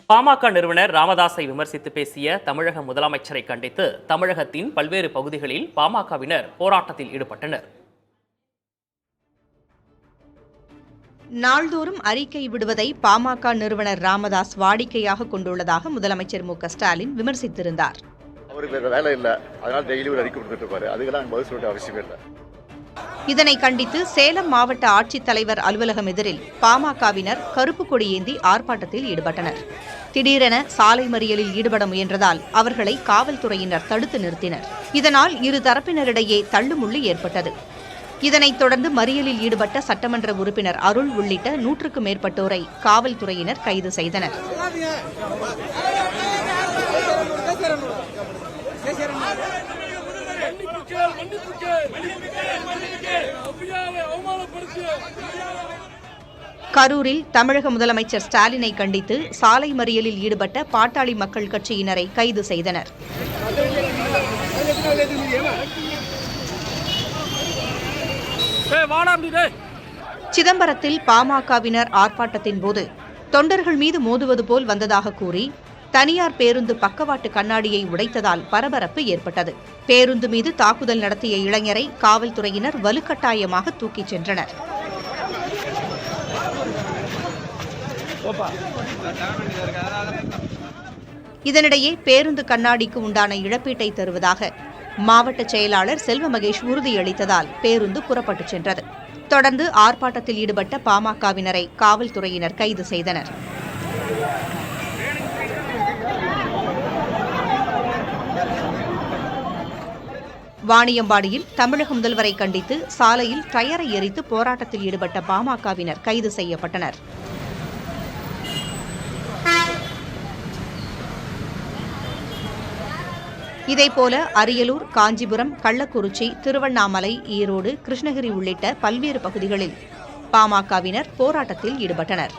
பாமக நிறுவனர் ராமதாஸை விமர்சித்து பேசிய தமிழக முதலமைச்சரை கண்டித்து தமிழகத்தின் பல்வேறு பகுதிகளில் பாமகவினர் போராட்டத்தில் ஈடுபட்டனர். நாள்தோறும் அறிக்கை விடுவதை பாமக நிறுவனர் ராமதாஸ் வாடிக்கையாக கொண்டுள்ளதாக முதலமைச்சர் மு.க.ஸ்டாலின் விமர்சித்திருந்தார். அவருக்கு வேற வேலை இல்லை, அதனால டெய்லி ஒரு அறிக்கை விட்டுட்டு இருப்பாரு. அதுக்கெல்லாம் பதில் சொல்ல அவசியம் இல்லை. இதனை கண்டித்து சேலம் மாவட்ட ஆட்சித்தலைவர் அலுவலகம் எதிரில் பாமகவினர் கருப்பு கொடி ஏந்தி ஆர்ப்பாட்டத்தில் ஈடுபட்டனர். திடீரென சாலை மறியலில் ஈடுபட முயன்றதால் அவர்களை காவல்துறையினர் தடுத்து நிறுத்தினர். இதனால் இரு தரப்பினரிடையே தள்ளுமுள்ளு ஏற்பட்டது. இதனைத் தொடர்ந்து மறியலில் ஈடுபட்ட சட்டமன்ற உறுப்பினர் அருள் உள்ளிட்ட 100க்கும் மேற்பட்டோரை காவல்துறையினர் கைது செய்தனர். கரூரில் தமிழக முதலமைச்சர் ஸ்டாலினை கண்டித்து சாலை மறியலில் ஈடுபட்ட பாட்டாளி மக்கள் கட்சியினரை கைது செய்தனர். சிதம்பரத்தில் பாமகவினர் ஆர்ப்பாட்டத்தின் போது தொண்டர்கள் மீது மோதுவது போல் வந்ததாக கூறி தனியார் பேருந்து பக்கவாட்டு கண்ணாடியை உடைத்ததால் பரபரப்பு ஏற்பட்டது. பேருந்து மீது தாக்குதல் நடத்திய இளைஞரை காவல்துறையினர் வலுக்கட்டாயமாக தூக்கிச் சென்றனர். இதனிடையே பேருந்து கண்ணாடிக்கு உண்டான இழப்பீட்டை தருவதாக மாவட்ட செயலாளர் செல்வ மகேஷ் உறுதியளித்ததால் பேருந்து புறப்பட்டுச் சென்றது. தொடர்ந்து ஆர்ப்பாட்டத்தில் ஈடுபட்ட பாமகவினரை காவல்துறையினர் கைது செய்தனர். வாணியம்பாடியில் தமிழக முதல்வரை கண்டித்து சாலையில் டயரை எரித்து போராட்டத்தில் ஈடுபட்ட பாமகவினர் கைது செய்யப்பட்டனர். இதேபோல அரியலூர், காஞ்சிபுரம், கள்ளக்குறிச்சி, திருவண்ணாமலை, ஈரோடு, கிருஷ்ணகிரி உள்ளிட்ட பல்வேறு பகுதிகளில் பாமகவினர் போராட்டத்தில் ஈடுபட்டனர்.